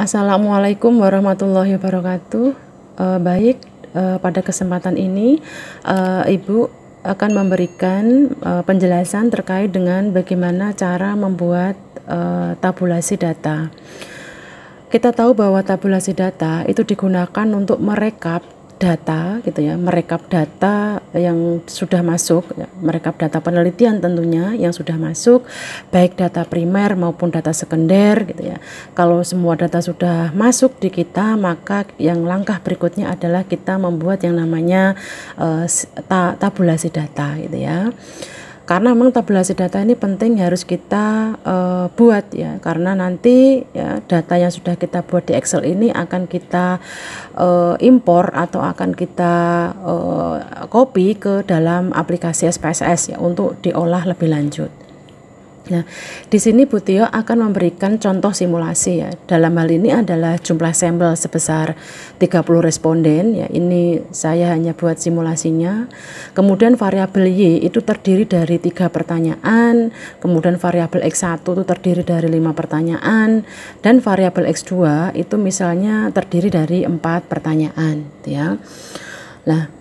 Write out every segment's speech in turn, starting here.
Assalamualaikum warahmatullahi wabarakatuh. Pada kesempatan ini Ibu akan memberikan penjelasan terkait dengan bagaimana cara membuat tabulasi data. Kita tahu bahwa tabulasi data itu digunakan untuk merekap data gitu ya, merekap data yang sudah masuk, ya, merekap data penelitian tentunya yang sudah masuk, baik data primer maupun data sekunder gitu ya. Kalau semua data sudah masuk di kita, maka yang langkah berikutnya adalah kita membuat yang namanya tabulasi data gitu ya. Karena memang tabulasi data ini penting, harus kita buat ya, karena nanti ya data yang sudah kita buat di Excel ini akan kita impor atau akan kita copy ke dalam aplikasi SPSS ya untuk diolah lebih lanjut. Nah, di sini Bu Tio akan memberikan contoh simulasi ya. Dalam hal ini adalah jumlah sampel sebesar 30 responden ya. Ini saya hanya buat simulasinya. Kemudian variabel Y itu terdiri dari 3 pertanyaan, kemudian variabel X1 itu terdiri dari 5 pertanyaan, dan variabel X2 itu misalnya terdiri dari 4 pertanyaan ya. Nah,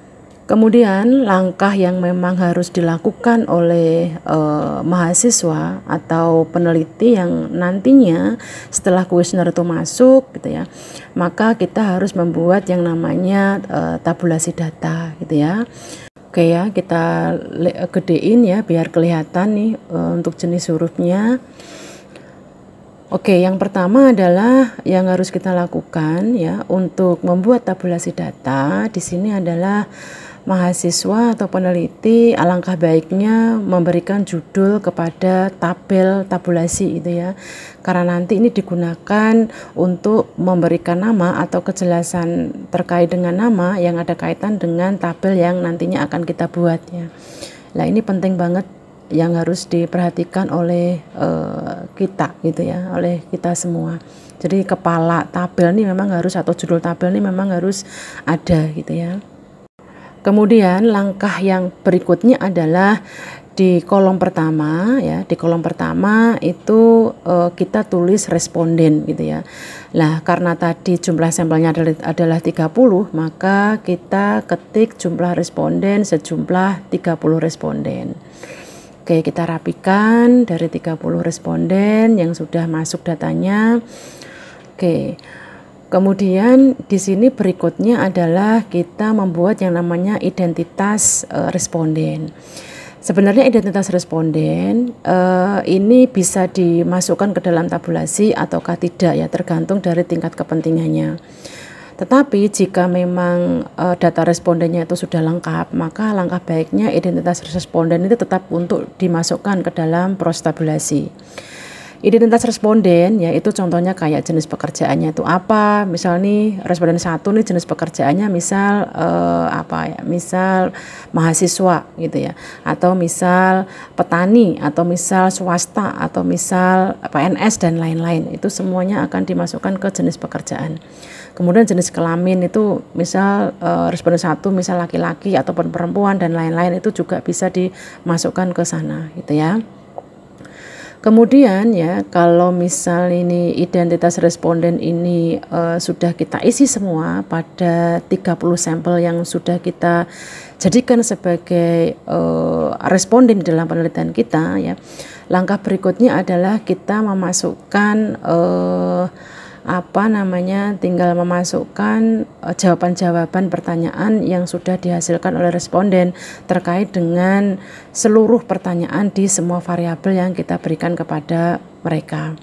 kemudian langkah yang memang harus dilakukan oleh mahasiswa atau peneliti yang nantinya setelah kuesioner itu masuk gitu ya, maka kita harus membuat yang namanya tabulasi data gitu ya. Oke ya, kita gedein ya biar kelihatan nih untuk jenis hurufnya. Oke, yang pertama adalah yang harus kita lakukan ya untuk membuat tabulasi data di sini adalah mahasiswa atau peneliti alangkah baiknya memberikan judul kepada tabel tabulasi itu ya, karena nanti ini digunakan untuk memberikan nama atau kejelasan terkait dengan nama yang ada kaitan dengan tabel yang nantinya akan kita buat ya. Nah, ini penting banget yang harus diperhatikan oleh kita gitu ya, oleh kita semua. Jadi kepala tabel ini memang harus, atau judul tabel ini memang harus ada gitu ya. Kemudian langkah yang berikutnya adalah di kolom pertama ya, di kolom pertama itu kita tulis responden gitu ya. Nah, karena tadi jumlah sampelnya adalah 30, maka kita ketik jumlah responden sejumlah 30 responden. Oke, kita rapikan dari 30 responden yang sudah masuk datanya. Oke. Kemudian di sini berikutnya adalah kita membuat yang namanya identitas responden. Sebenarnya identitas responden ini bisa dimasukkan ke dalam tabulasi ataukah tidak ya, tergantung dari tingkat kepentingannya. Tetapi jika memang data respondennya itu sudah lengkap, maka langkah baiknya identitas responden itu tetap untuk dimasukkan ke dalam proses tabulasi. Identitas responden ya itu contohnya kayak jenis pekerjaannya itu apa. Misal nih responden 1 nih jenis pekerjaannya misal misal mahasiswa gitu ya, atau misal petani, atau misal swasta, atau misal PNS dan lain-lain. Itu semuanya akan dimasukkan ke jenis pekerjaan. Kemudian jenis kelamin itu misal responden 1 misal laki-laki ataupun perempuan dan lain-lain, itu juga bisa dimasukkan ke sana gitu ya. Kemudian ya, kalau misal ini identitas responden ini sudah kita isi semua pada 30 sampel yang sudah kita jadikan sebagai responden di dalam penelitian kita ya, langkah berikutnya adalah kita memasukkan tinggal memasukkan jawaban-jawaban pertanyaan yang sudah dihasilkan oleh responden terkait dengan seluruh pertanyaan di semua variabel yang kita berikan kepada mereka.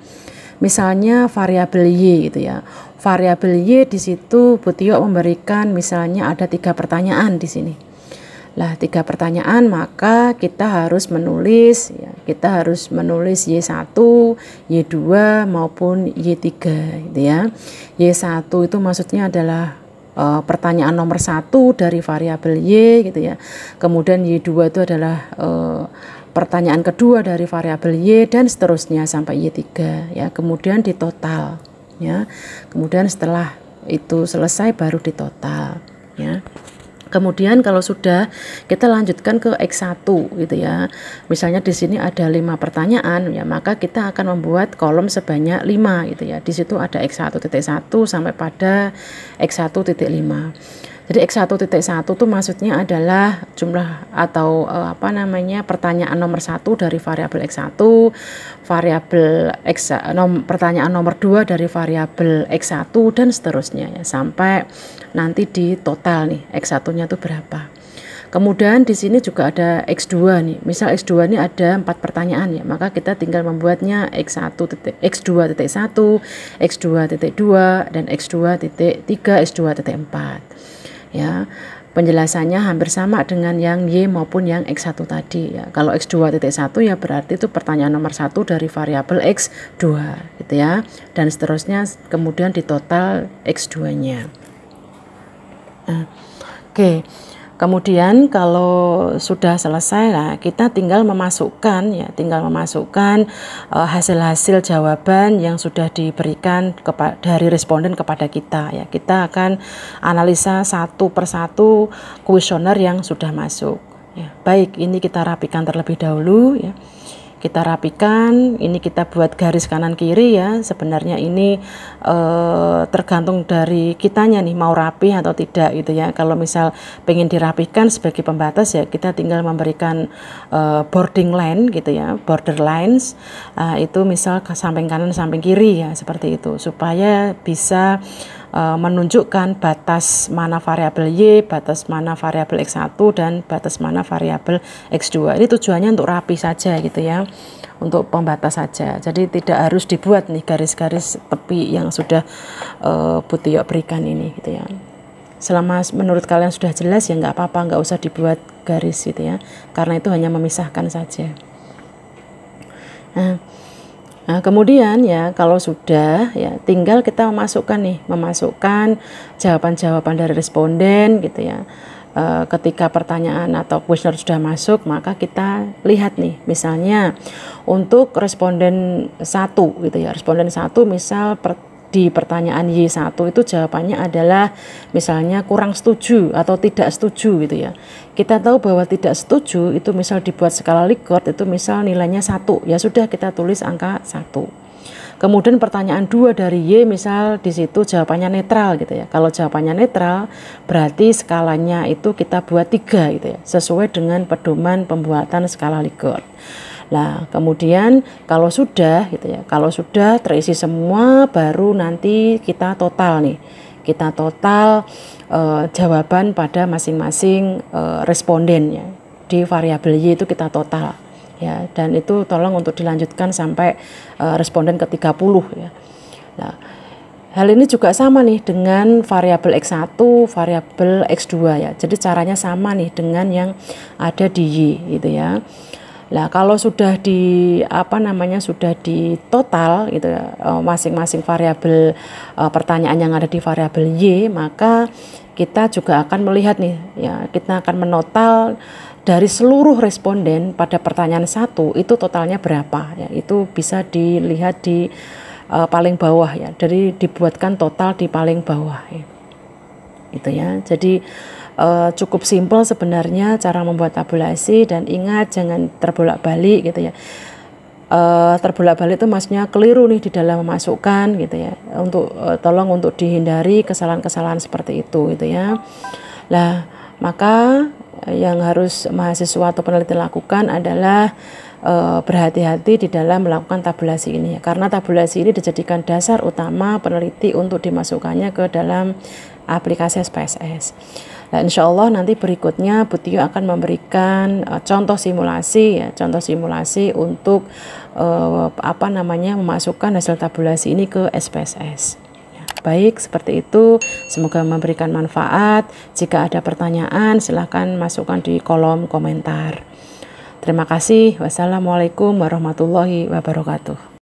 Misalnya variabel Y gitu ya. Variabel Y di situ Bu Tio memberikan misalnya ada 3 pertanyaan di sini. Lah 3 pertanyaan, maka kita harus menulis ya, kita harus menulis Y1, Y2 maupun Y3 gitu ya. Y1 itu maksudnya adalah pertanyaan nomor 1 dari variabel Y gitu ya. Kemudian Y2 itu adalah pertanyaan kedua dari variabel Y, dan seterusnya sampai Y3 ya. Kemudian ditotal ya. Kemudian setelah itu selesai baru ditotal ya. Kemudian kalau sudah, kita lanjutkan ke X1 gitu ya. Misalnya di sini ada 5 pertanyaan ya, maka kita akan membuat kolom sebanyak 5 gitu ya. Di situ ada X1.1 sampai pada X1.5. Jadi X1.1 itu maksudnya adalah jumlah atau pertanyaan nomor 1 dari variabel X1, variabel pertanyaan nomor 2 dari variabel X1 dan seterusnya ya, sampai nanti di total nih X1-nya itu berapa. Kemudian di sini juga ada X2 nih. Misal X2 ini ada 4 pertanyaan ya, maka kita tinggal membuatnya X2.1, X2.2 dan X2.3, X2.4. Ya, penjelasannya hampir sama dengan yang Y maupun yang X1 tadi ya. Kalau X2.1 ya berarti itu pertanyaan nomor 1 dari variabel X2 gitu ya, dan seterusnya kemudian di total X2-nya. Oke. Kemudian kalau sudah selesai lah, kita tinggal memasukkan hasil-hasil jawaban yang sudah diberikan dari responden kepada kita ya. Kita akan analisa satu persatu kuesioner yang sudah masuk ya. Baik, ini kita rapikan terlebih dahulu ya. Kita rapikan, ini kita buat garis kanan kiri ya. Sebenarnya ini tergantung dari kitanya nih, mau rapi atau tidak gitu ya. Kalau misal pengen dirapikan sebagai pembatas ya, kita tinggal memberikan boarding line gitu ya, border lines, itu misal ke samping kanan samping kiri ya, seperti itu, supaya bisa menunjukkan batas mana variabel Y, batas mana variabel X1 dan batas mana variabel X2. Ini tujuannya untuk rapi saja gitu ya, untuk pembatas saja. Jadi tidak harus dibuat nih garis-garis tepi yang sudah Bu Tio berikan ini gitu ya. Selama menurut kalian sudah jelas ya nggak apa-apa, nggak usah dibuat garis gitu ya, karena itu hanya memisahkan saja. Nah, kemudian ya kalau sudah ya tinggal kita memasukkan jawaban-jawaban dari responden gitu ya. Ketika pertanyaan atau kuesioner sudah masuk, maka kita lihat nih, misalnya untuk responden 1 gitu ya. Responden 1 misal di pertanyaan Y1 itu jawabannya adalah misalnya kurang setuju atau tidak setuju gitu ya. Kita tahu bahwa tidak setuju itu misal dibuat skala Likert itu misal nilainya 1, ya sudah kita tulis angka 1. Kemudian pertanyaan 2 dari Y misal di situ jawabannya netral gitu ya. Kalau jawabannya netral berarti skalanya itu kita buat 3 gitu ya, sesuai dengan pedoman pembuatan skala Likert. Nah, kemudian kalau sudah gitu ya, kalau sudah terisi semua, baru nanti kita total nih. Kita total jawaban pada masing-masing responden ya. Di variabel Y itu kita total ya, dan itu tolong untuk dilanjutkan sampai responden ke-30 ya. Nah, hal ini juga sama nih dengan variabel X1, variabel X2 ya. Jadi caranya sama nih dengan yang ada di Y gitu ya. Nah, kalau sudah sudah di total gitu ya, masing-masing variabel pertanyaan yang ada di variabel Y, maka kita juga akan melihat nih ya, kita akan menotal dari seluruh responden pada pertanyaan 1 itu totalnya berapa ya. Itu bisa dilihat di paling bawah ya, dari dibuatkan total di paling bawah ya. Itu ya. Jadi cukup simpel sebenarnya cara membuat tabulasi, dan ingat jangan terbolak-balik gitu ya. Terbolak-balik itu maksudnya keliru nih di dalam memasukkan gitu ya. Tolong untuk dihindari kesalahan-kesalahan seperti itu gitu ya. Nah, maka yang harus mahasiswa atau peneliti lakukan adalah berhati-hati di dalam melakukan tabulasi ini ya. Karena tabulasi ini dijadikan dasar utama peneliti untuk dimasukkannya ke dalam aplikasi SPSS. Nah, insya Allah nanti berikutnya Bu Tio akan memberikan contoh simulasi ya, contoh simulasi untuk memasukkan hasil tabulasi ini ke SPSS. Ya, baik, seperti itu. Semoga memberikan manfaat. Jika ada pertanyaan, silahkan masukkan di kolom komentar. Terima kasih. Wassalamualaikum warahmatullahi wabarakatuh.